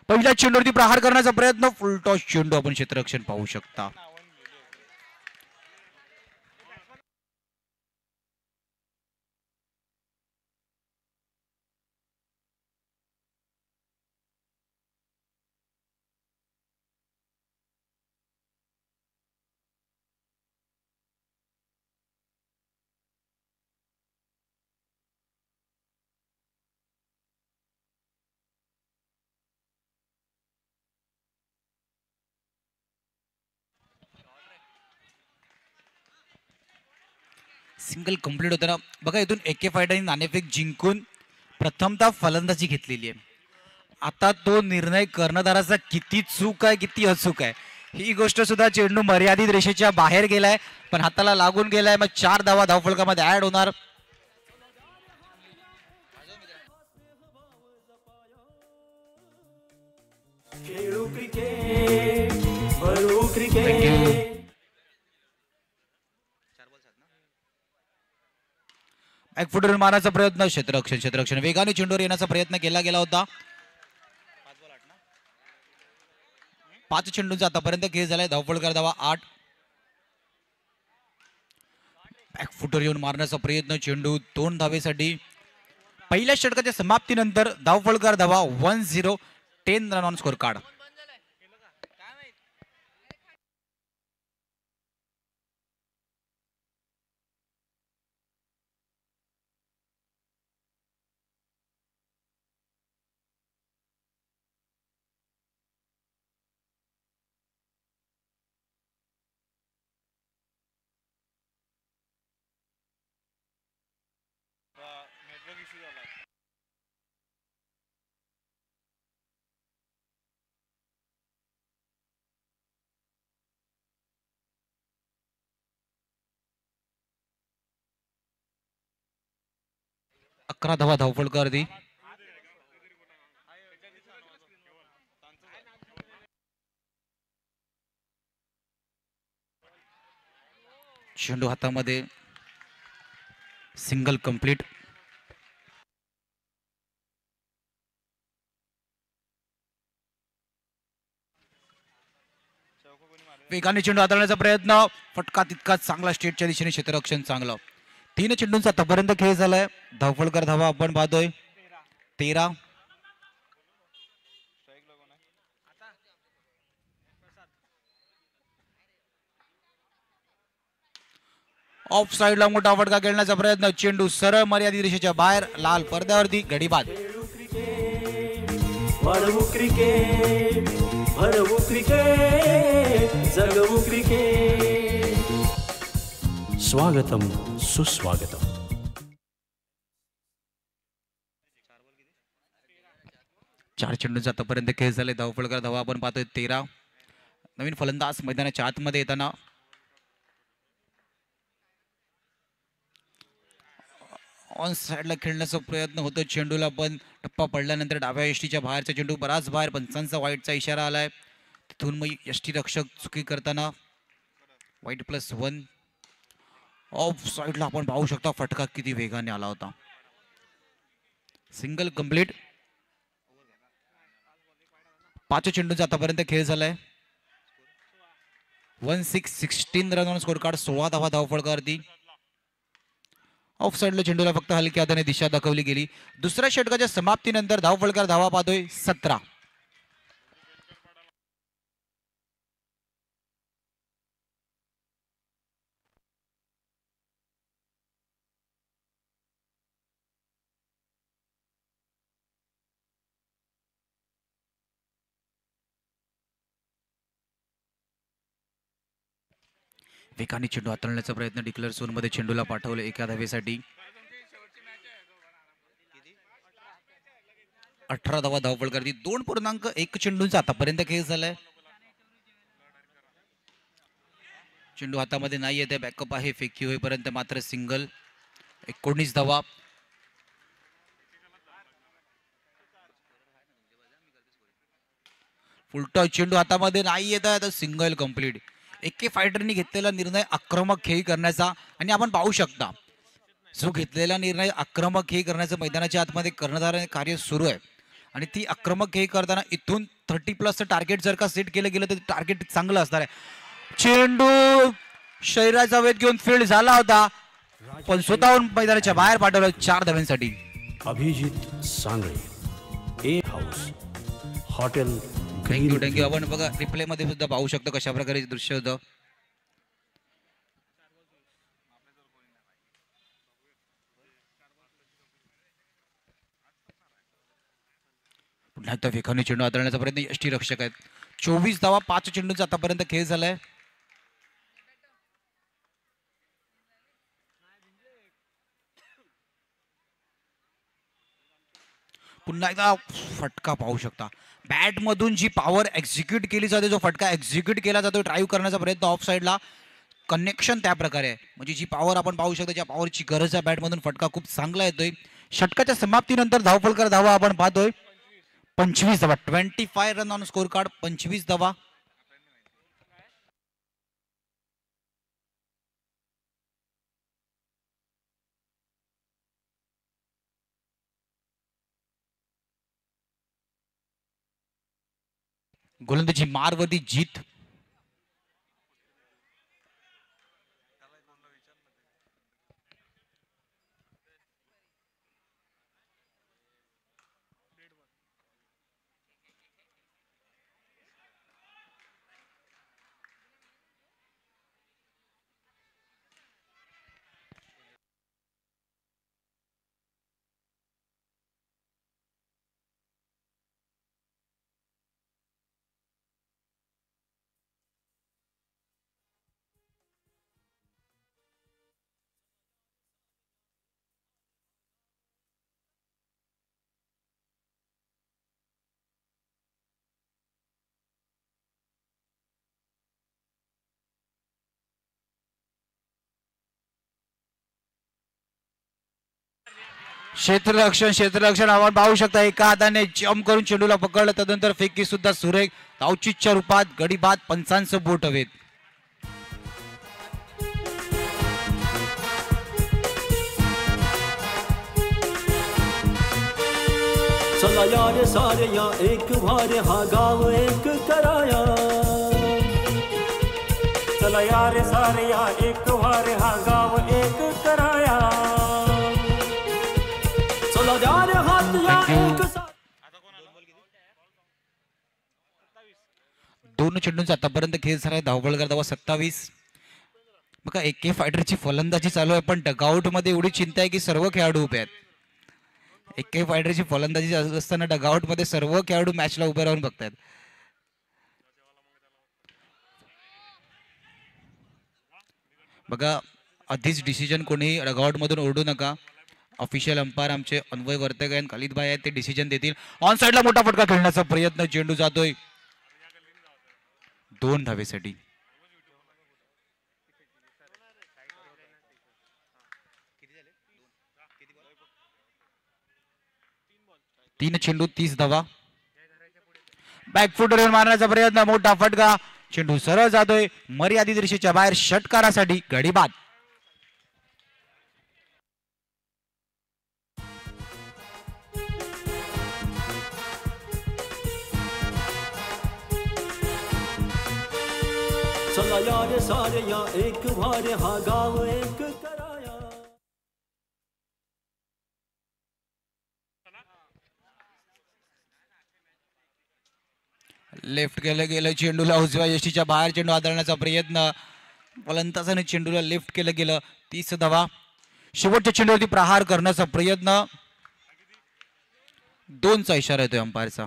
पहिल्या चेंडूवरती प्रहार करण्याचा प्रयत्न, फुलटॉस चेंडू आपण क्षेत्ररक्षण पाहू शकता. सिंगल कंप्लीट होताना बघा, इथून एके फायटरनी नाणेफेक जिंकून प्रथमतः फलंदाजी घेतलेली आहे. आता तो निर्णय कर्णधाराचा किती चूक आहे किती अचूक आहे ही गोष्ट सुद्धा, चेंडू मर्यादित रेषेच्या बाहेर गेलाय पण हाताला लागून गेलाय. मग 4 धावा धावफलकामध्ये ऍड होणार. एक फुटून मारण्याचा प्रयत्न, क्षेत्ररक्षण वेगाने चेंडूवर येण्याचा प्रयत्न केला गेला होता. 5 चेंडूंचा आतापर्यंत खेळ झालाय. धावफलकार धावा 8. बॅकफुटर येऊन मारण्याचा प्रयत्न, चेंडू 2 धावेसाठी. पहिल्या षटकाच्या समाप्तीनंतर धावफलकार धावा 1-0, 10 रन ऑन स्कोर कार्ड. अकरा धावा धावफलकार दी. चेंडू हातामध्ये, सिंगल कंप्लीट. वेगाने चेंडू हाताळण्याचा प्रयत्न, फटका तितकाच चांगला, स्टेटच्या दिशेने क्षेत्ररक्षण चांगलं. 3 चेंडूंचा आतापर्यंत खेळ झालाय. धावफलकार धावा आपण पाहतोय 13. ऑफ साइडला मोठा फटका खेळण्याचा प्रयत्न, चेंडू सरळ मर्यादित रेषेच्या बाहेर, लाल पडद्यावरती गडीबाद. स्वागतम सुस्वागतम. चार चेंडूंचा आतापर्यंत खेळ झाले. धावफलकार धावा आपण पाहतोय 13. नवीन फलंदाज मैदानाच्या आतमध्ये येताना ऑन साइडला खेळण्याचा प्रयत्न होतो. चेंडूला पण टप्पा पडल्यानंतर डाव्या यष्टीच्या बाहेरचा चेंडू बराच बाहेर, पंचांचा वाईटचा इशारा आलाय. तिथून मग यष्टी रक्षक चुकी करताना वाईट +1. ऑफ साइडला आपण पाहू शकता फटका किती वेगाने आला होता. Single complete. 5 चेंडूंचा आतापर्यंत खेळ झालाय. 16 रन ऑन स्कोर कार्ड. 16 धावा धावफलकावरती. ऑफ साइडला चेंडूला फक्त हलक्या हाताने दिशा दाखवली गेली. दुसऱ्या षटकाच्या समाप्तीनंतर धावफलकार धावा पाहतोय 17. वेगाने चेंडू हाताळण्याचा प्रयत्न, डिक्लेअर झोन मध्ये चेंडूला पाठवलं एका धावेसाठी. 18 धावा धावफलकावरती. 2.1 चेंडूंचा आतापर्यंत खेळ झालाय. चेंडू हातामध्ये नाही येते, बॅकअप आहे. फेकी होईपर्यंत मात्र सिंगल. 19 धावा. फुलटॉस चेंडू हातामध्ये नाही येत आहे तर सिंगल कंप्लीट. एके फायटरनी घेतलेला निर्णय आक्रमक खेळी करण्याचा, आणि आपण पाहू शकता जो घेतलेला निर्णय आक्रमक खेळी करण्याचं मैदानाच्या आतमध्ये कर्णधार कार्य सुरू आहे. आणि ती आक्रमक हे करताना इथून 30+ टार्गेट जर का सेट केलं गेलं तर टार्गेट चांगलं असणार आहे. चेंडू शरीराचा वेध घेऊन फील्ड झाला होता, पण स्वतःहून मैदानाच्या बाहेर पाठवलं 4 धावांसाठी. Abhijit Sangle, a house, hotel thank you green. Thank you. आपण बघा रिप्ले मध्ये सुद्धा पाहू शकतो कशा प्रकारे दृश्य होतं. पुन्हा एकदा वेगाने चेंडू हाताळण्याचा प्रयत्न यष्टीरक्षक आहेत. 24 धावा 5 चेंडूंचा आतापर्यंत खेळ झालाय. पुन्हा एकदा फटका पाहू शकता. बॅट मधून जी पॉवर एक्झिक्यूट केली जाते, जो फटका एक्झिक्यूट केला जातो ड्राईव्ह करण्याचा प्रयत्न ऑफ साईडला, कनेक्शन त्या प्रकारे आहे. म्हणजे जी पॉवर आपण पाहू शकतो, ज्या पॉवरची गरज आहे बॅटमधून फटका खूप चांगला येतोय. षटकाच्या समाप्तीनंतर धावफलकर धावा आपण पाहतोय 25 धावा. 25 रन ऑन स्कोर कार्ड. 25 धावा. गोलंदाजी मारवरती जीत. क्षेत्ररक्षण आपण पाहू शकता. एका हाताने जम्प करून चेंडूला पकडलं, तदनंतर फेकी सुद्धा सुरेख धावचीच्या रूपात. गडी बाद. पंचांचं बोट हवेत. चला या रे सारे या एक भारे हा गाव एक कराया. चला या रे सारे या एक वारे हा गाव एक कराया. चला द्या रे हात या एक दोन चेंडूंचा आतापर्यंत खेळ झालाय. धावफलकर धावा 27. बघा एके फायटरची फलंदाजी चालू आहे, पण डगआउट मध्ये एवढी चिंता आहे की सर्व खेळाडू उभे आहेत. एके फायटरची फलंदाजी असताना डगआउट मध्ये सर्व खेळाडू मॅचला उभे राहून बघतायत. बघा आधीच डिसिजन कोणी डगआउट मधून ओरडू नका. ऑफिशियल अंपायर आमचे अन्वय वर्तक आहेत, खालिद भाई आहेत, ते डिसिजन देतील. ऑन साइडला मोठा फटका खेळण्याचा प्रयत्न. चेंडू जातोय 2 धावेसाठी. तीन चेंडू 30 धावा. बॅकफुट मारण्याचा प्रयत्न. मोठा फटका. चेंडू सरळ जातोय मर्यादित रेषेच्या बाहेर. षटकारासाठी गडी बाद. चला या रे सारे या एक भारे हा गाव एक कराया. लेफ्ट केलं गेलं चेंडूला उजव्या यष्टीच्या बाहेर. चेंडू हाताळण्याचा प्रयत्न. फलंदाजाने चेंडूला लेफ्ट केलं गेलं. 30 धावा. शेवटच्या चेंडूवरती प्रहार करण्याचा प्रयत्न. 2चा इशारा येतोय अंपायरचा.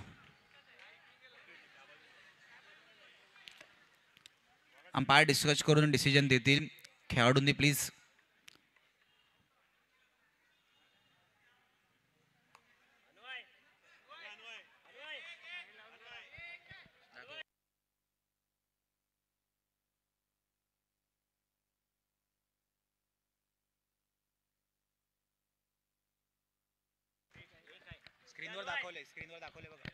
अंपायर डिस्कस करून डिसिजन देतील. खेळाडूंनी प्लीज स्क्रीनवर दाखवले बघा.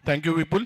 Thank you Vipul.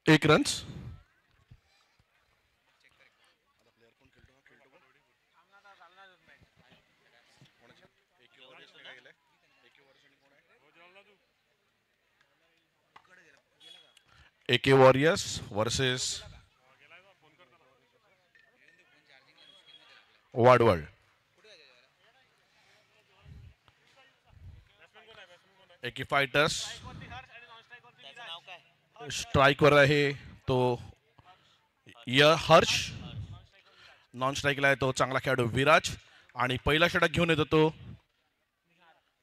1 runs. AK Warriors versus Wadwal. AK fighters strike वर आहे तो हर्ष. नॉन स्ट्राईकला आहे तो चांगला खेळाडू विराज. आणि पहिला षटक घेऊन येतो तो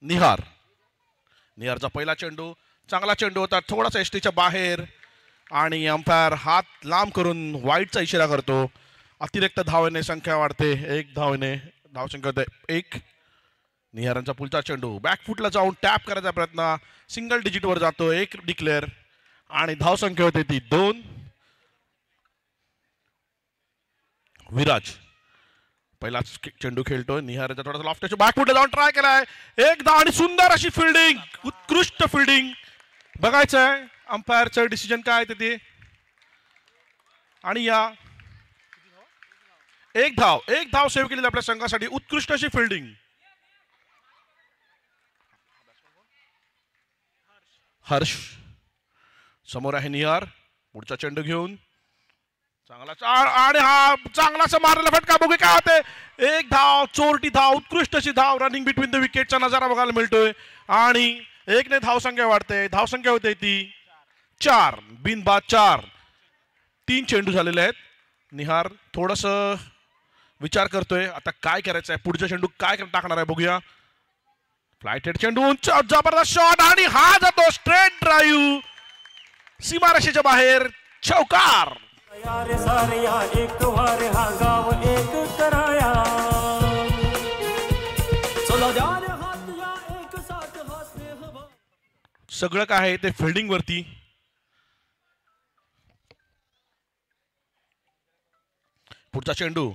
निहार. निहारचा पहिला चेंडू चांगला चेंडू होता, थोडासा एसटीच्या बाहेर आणि अंपायर हात लांब करून वाईटचा इशारा करतो. अतिरिक्त धावेने संख्या वाढते. 1 धावेने धावसंख्या होते 1. निहारांचा पुढचा चेंडू बॅकफुटला जाऊन टॅप करायचा प्रयत्न, सिंगल डिजिट वर जातो. 1 डिक्लेअर आणि धावसंख्या होते ती 2. विराज पहिला चेंडू खेळतोय. निहाराचा थोडासा लॉफ्टच्या बॅकफुटला जाऊन ट्राय केलाय. 1 धाव आणि सुंदर अशी फिल्डिंग, उत्कृष्ट फिल्डिंग. बघायचं आहे अंपायरचं डिसिजन काय आहे ते. आणि या 1 धाव सेव्ह केलेली आपल्या संघासाठी. उत्कृष्ट अशी फिल्डिंग. हर्ष समोर आहे निहार. पुढचा चेंडू घेऊन चांगला आणि हा चांगलासा मारलेला फटका. बघू काय होते. 1 धाव, चोरटी धाव, उत्कृष्ट अशी धाव. रनिंग बिटवीन द विकेटचा नजारा बघायला मिळतोय. आणि 1 ने धावसंख्या वाढते. धावसंख्या होते ती 4. बिनबाद 4. 3 चेंडू झालेले आहेत. निहार थोडस विचार करतोय आता काय करायचं आहे. पुढचा चेंडू काय टाकणार आहे बघूया. फ्लायटेड चेंडू, जबरदस्त शॉट आणि हा जातो स्ट्रेट ड्राईव्ह सीमारेषेच्या बाहेर. चौकार. यारे सारे या एक वारे हा गाव एक कराया. चला द्या रे हात या एक साथ हा स्नेह. सगळं काय आहे ते फिल्डिंग वरती. पुढचा चेंडू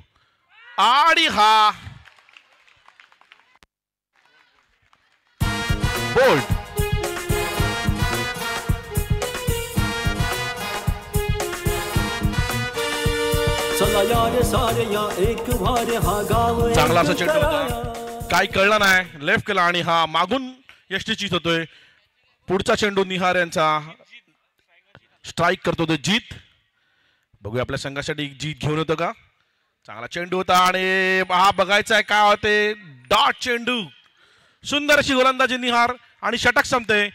आणि हा बोल्ट. चला या रे सारे या एक वारे हा गाव एक चांगला असा चेंडू कराया. होता, काही कळलं नाही. लेफ्ट केला आणि हा मागून यष्टीचीत होतोय. पुढचा चेंडू निहार यांचा स्ट्राइक करतो तो जीत. बघूया आपल्या संघासाठी जीत घेऊन येतो का. चांगला चेंडू होता आणि हा बघायचा आहे काय होते. डॉट चेंडू, सुंदर अशी गोलंदाजी निहार आणि षटक संपते.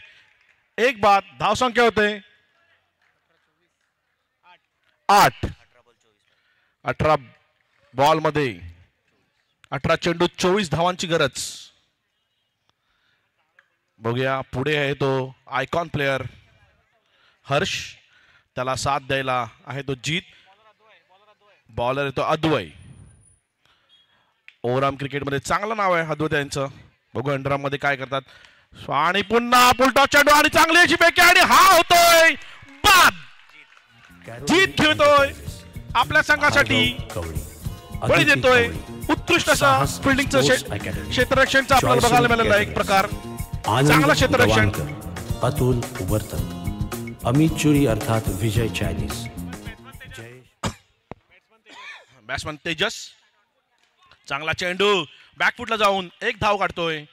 1 बाद. धावसंख्या होते 8. 18 बॉल मध्ये 18 चेंडू 24 धावांची गरज. बघूया पुढे आहे तो आयकॉन प्लेयर हर्ष. त्याला साथ द्यायला आहे तो जीत. बॉलर आहे तो अद्वै. ओव्हरआर्म क्रिकेटमध्ये चांगलं नाव आहे अद्वै यांचं. बघू अंडरआर्म मध्ये काय करतात. आणि पुन्हा पुलटा चेंडू आणि चांगली अशी फेकी आणि हा होतोय बाद. जीत खेळतोय आपल्या संघासाठी. बळी देतोय. उत्कृष्ट असा फिल्डिंगचं क्षेत्ररक्षणचं आपल्याला बघायला मिळालेलं आहे एक प्रकार. चांगला क्षेत्ररक्षण. अतुल वर्तन. अमित चुरी अर्थात विजय चायनीज. बॅट्समन तेजस. चांगला चेंडू बॅकफुटला जाऊन 1 धाव काढतोय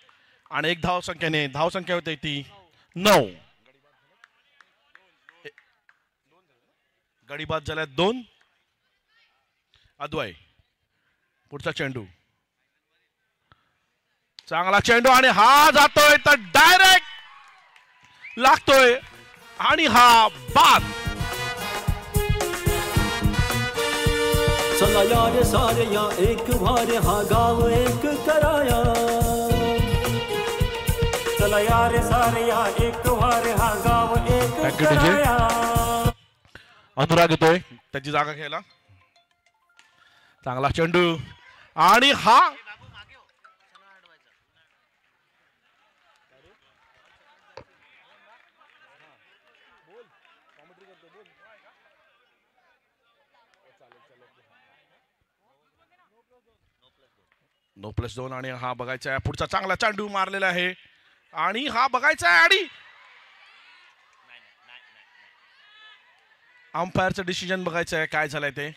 आणि 1 धाव संख्येने धावसंख्या होते ती 9. गडी बाद झाल्या 2. अद्वै पुढचा चेंडू, चांगला चेंडू आणि हा जातोय तर डायरेक्ट लागतोय आणि हा बाद. चला या रे सारे या एक वारे हा गाव एक कराया. चला या रे सारे या एक वारे हा गाव एक Thank you, DJ. कराया. अनुराग येतोय त्याची जागा घ्यायला. चांगला चेंडू आणि हा +2 आणि हा बघायचा आहे. पुढचा चांगला चेंडू मारलेला आहे आणि हा बघायचा आहे आणि अंपायरचं डिसिजन बघायचं आहे काय झालंय ते.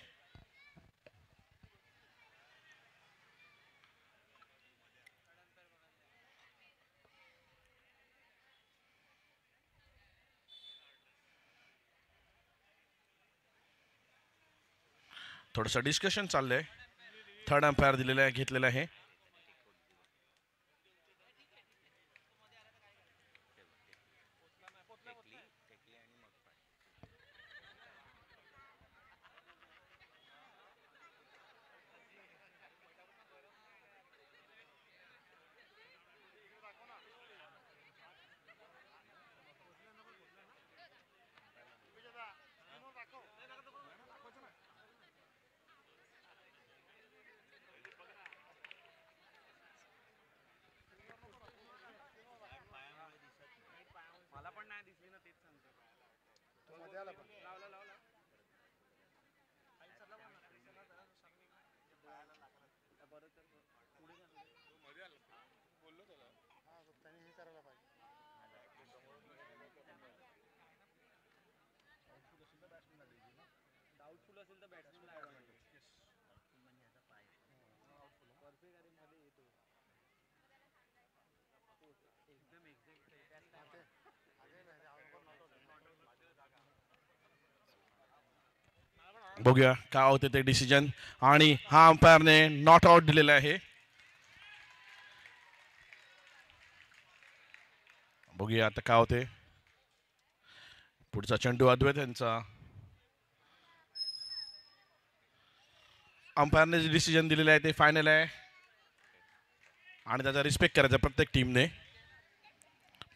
थोडंसं डिस्कशन चाललंय. थर्ड अंपायर दिलेलं आहे, घेतलेलं आहे. बघूया काय होते ते डिसिजन. आणि हा अंपायरने नॉट आउट दिलेला आहे. बघूया आता काय होते. पुढचा चेंडू अद्वैत यांचा. अंपायरने जे डिसिजन दिलेलं आहे ते फायनल आहे आणि त्याचा रिस्पेक्ट करायचा प्रत्येक टीमने.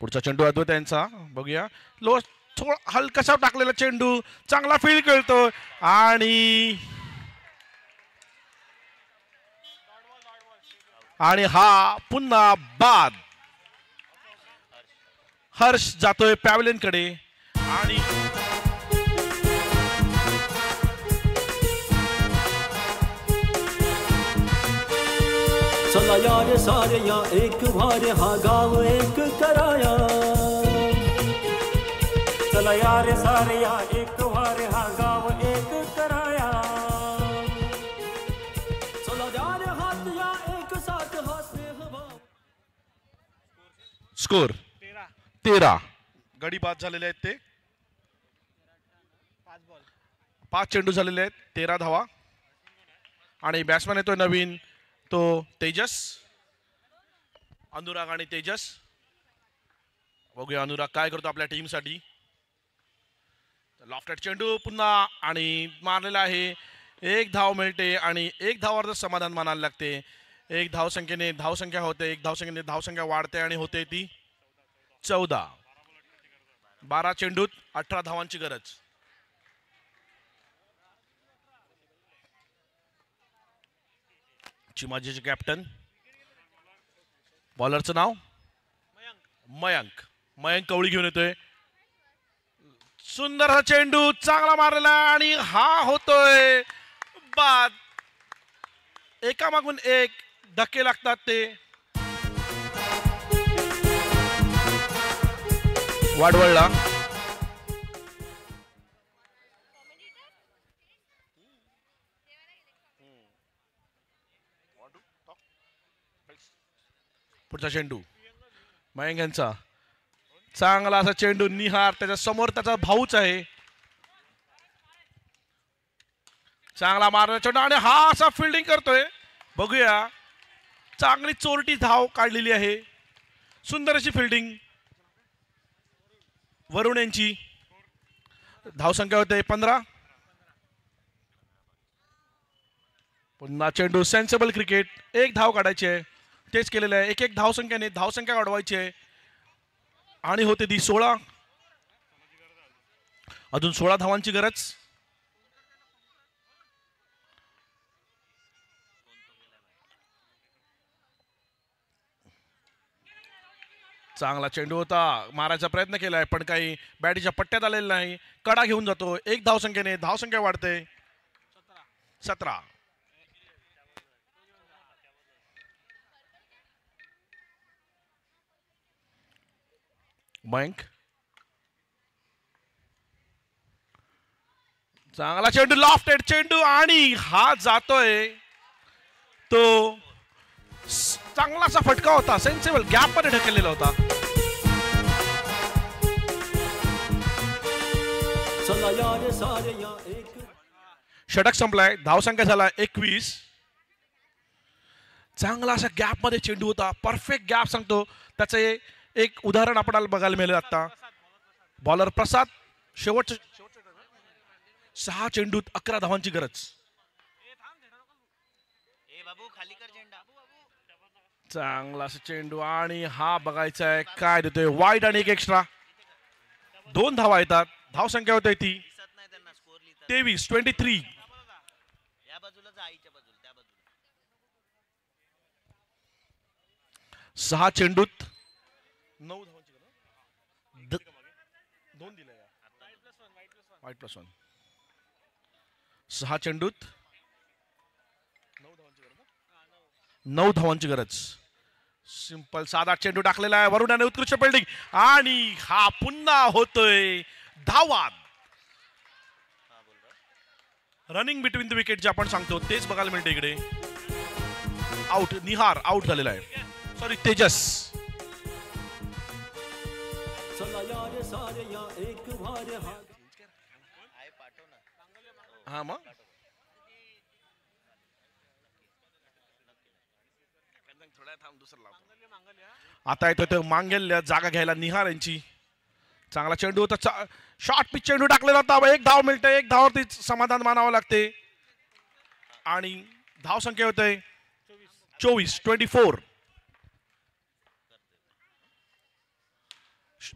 पुढचा चेंडू अद्वैत यांचा. बघूया लो थोडा हलकासा टाकलेला चेंडू, चांगला फील्ड खेळतो आणि हा पुन्हा बाद. हर्ष जातोय पॅव्हलियन कडे आणि चला यारे सारे या एक भारे हा गाव एक कराया. चला यारे सारे या एक वारे हा गाव एक कराया. चला यारे हात या एक साथ हा स्नेह भाव. स्कोर 13. गडी बाद झालेले आहेत ते. 5 चेंडू झालेले आहेत, 13 धावा. आणि बॅट्समॅन येतोय नवीन, तो तेजस. अनुराग आणि तेजस. बघूया अनुराग काय करतो आपल्या टीमसाठी. लॉफ्टेड चेंडू पुन्हा आणि मारलेला आहे. 1 धाव मिळते आणि 1 धावावर समाधान मानायला लागते. 1 धावसंख्येने धावसंख्या होते, 1 धावसंख्येने धावसंख्या वाढते आणि होते ती 14. 12 चेंडूत 18 धावांची गरज. चिमाजीचे कॅप्टन. बॉलरचं नाव मयंक. मयंक कवळी घेऊन येतोय. सुंदर हा चेंडू, चांगला मारलेला आणि हा होतोय बाद. एकामागून एक धक्के लागतात ते. वाडवळला. पुढचा चेंडू मयंक यांचा. चांगला असा चेंडू निहार. त्याच्या समोर त्याचा भाऊच आहे. चांगला मारला चेंडू आणि हा असा फिल्डिंग करतोय. बघूया, चांगली चोरटी धाव काढलेली आहे. सुंदर अशी फिल्डिंग वरुण यांची. धावसंख्या होते 15. पुन्हा चेंडू. Sensible cricket. 1 धाव काढायची आहे, तेच केलेलं आहे. 1-1 धावसंख्येने धावसंख्या वाढवायची आहे आणि होते ती 16. अजून 16 धावांची गरज. चांगला चेंडू होता, मारायचा प्रयत्न केलाय पण काही बॅटीच्या पट्ट्यात आलेला नाही. कडा घेऊन जातो. 1 धावसंख्येने धावसंख्या वाढते 17. मयंक. चांगला चेंडू, लॉफ्टेड चेंडू आणि हा जातोय तो चांगलासा फटका होता, सेन्सिबल गॅप मध्ये ढकललेला होता. चला यार सारे या एक. षटक संपलाय, धावसंख्या झाला 21. चांगला असा गॅप मध्ये चेंडू होता, परफेक्ट गॅप सांगतो. त्याचे एक उदाहरण आपल्याला बघायला मिळेल आता. बॉलर प्रसाद, शेवटचे 6 चेंडूत 11 धावांची गरज. चांगला असा चेंडू आणि हा बघायचा आहे काय देतोय, वाईड आणि एक एक्स्ट्रा. 2 धावा येतात, धावसंख्या होते ती 23. 6 चेंडूत 9 धावांची गरज. 2 दिले वाईट प्लस 1. 6 चेंडूत 9 धावांची गरज. सिंपल साधा चेंडू टाकलेला आहे वरुणाने, उत्कृष्ट फिल्डिंग आणि हा पुन्हा होतोय धावा. रनिंग बिटवीन द विकेट जे आपण सांगतो तेच बघायला मिळते इकडे. आउट, निहार आउट झालेला आहे, सॉरी तेजस. चला यार सारे या एक भारे हा मग आता येतो ते मांगेल जागा घ्यायला निहार यांची. चांगला चेंडू होता, शॉर्ट पिच चेंडू टाकलेला होता. 1 धाव मिळते, 1 धावावरती समाधान मानावं लागते आणि धाव संख्या होते 24.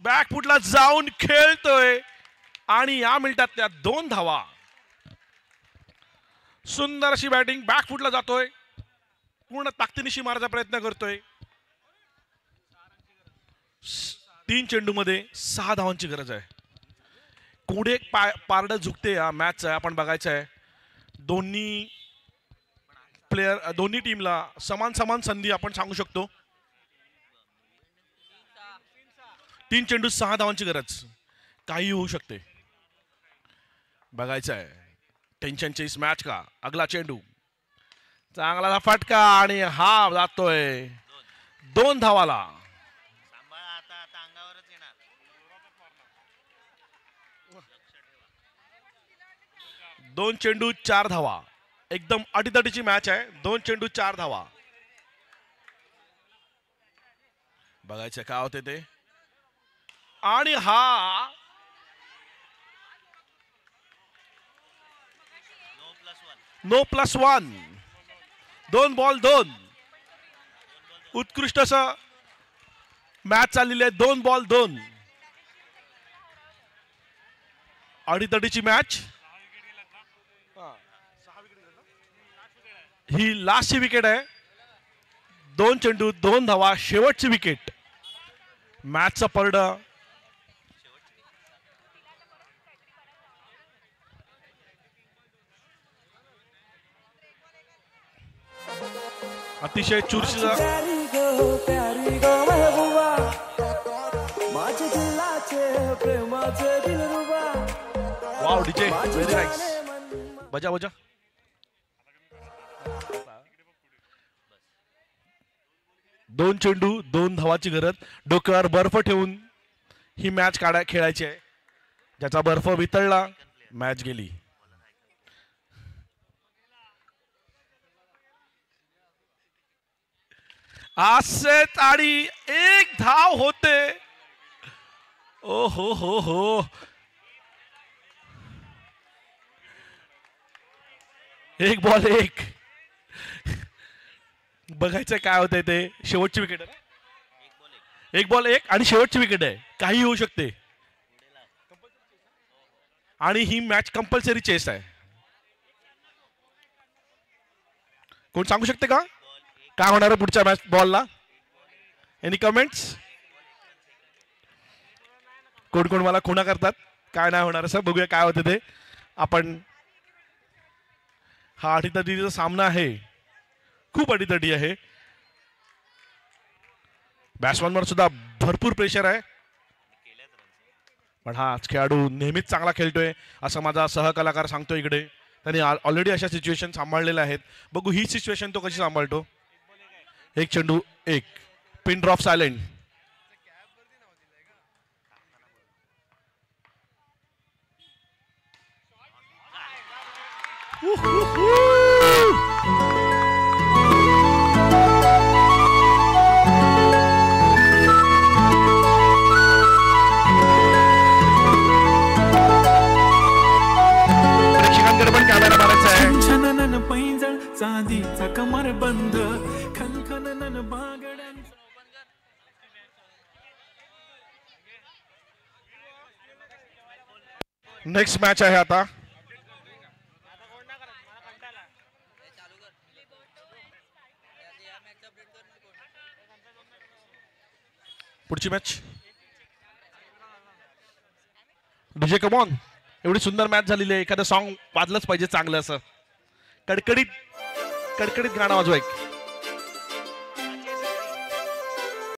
बॅकफुटला जाऊन खेळतोय आणि या मिनिटातल्या 2 धावा. सुंदर अशी बॅटिंग, बॅकफुटला जातोय, पूर्ण ताकदीनिशी मारायचा प्रयत्न करतोय. 3 चेंडू मध्ये 6 धावांची गरज आहे. पुढे पारडं झुकते या मॅच आपण बघायचं आहे. दोन्ही प्लेयर, दोन्ही टीमला समान संधी आपण सांगू शकतो. 3 चेंडू 6 धावांची गरज, काही होऊ शकते. बघायचं आहे टेन्शनची इस मॅच का. अगला चेंडू, चांगला फटका आणि हा जातोय 2 धावाला. 2 चेंडू 4 धावा, एकदम अटीतटीची मॅच आहे. 2 चेंडू 4 धावा. बघायचं काय होते ते. आणि हा नो प्लस 1. 2 बॉल 2. उत्कृष्ट असं मॅच चाललेली आहे. 2 बॉल 2. अडीतडीची मॅच. ही लास्टची विकेट आहे. 2 चेंडू 2 धावा, शेवटची विकेट. मॅचचा परडा अतिशय चुरशीचा. Wow DJ, very nice. बजा बजा. दोन चेंडू 2 धावाची गरज. डोक्यावर बर्फ ठेवून ही मॅच खेळायची आहे. ज्याचा बर्फ वितळला मॅच गेली. असेच आणि 1 धाव होते. ओ हो हो हो. एक बॉल 1. बघायचं काय होतंय ते. शेवटची विकेट आहे. 1 बॉल 1 आणि शेवटची विकेट आहे. काही होऊ शकते आणि ही मॅच कंपल्सरी चेस आहे. कोण सांगू शकते का काय होणार आहे पुढच्या मॅच बॉलला? Any comments? कोण कोण मला खुणा करतात काय नाही होणार असं. बघूया काय होते ते. आपण हा अटीतटीचा सामना आहे. खूप अटीतटी आहे. बॅट्समॅनवर सुद्धा भरपूर प्रेशर आहे. पण हा खेळाडू नेहमीच चांगला खेळतोय असं माझा सहकलाकार सांगतो इकडे. त्यांनी ऑलरेडी अशा सिच्युएशन सांभाळलेल्या आहेत. बघू ही सिच्युएशन तो कशी सांभाळतो. एक चेंडू एक, पिन ड्रॉप सायलेंट. प्रेक्षकांकडे पण कॅमेरा मारायचा आहे. छननन पैंजण चांदीचा कमर बंद खनखनन बागड्यांचा. नेक्स्ट मॅच आहे आता. पुढची मॅच डीजे कमॉन. एवढी सुंदर मॅच झालेली आहे. एखादं सॉन्ग वाजलंच पाहिजे चांगलं असं कडकडीत कडकडीत गाणं वाजवा एक.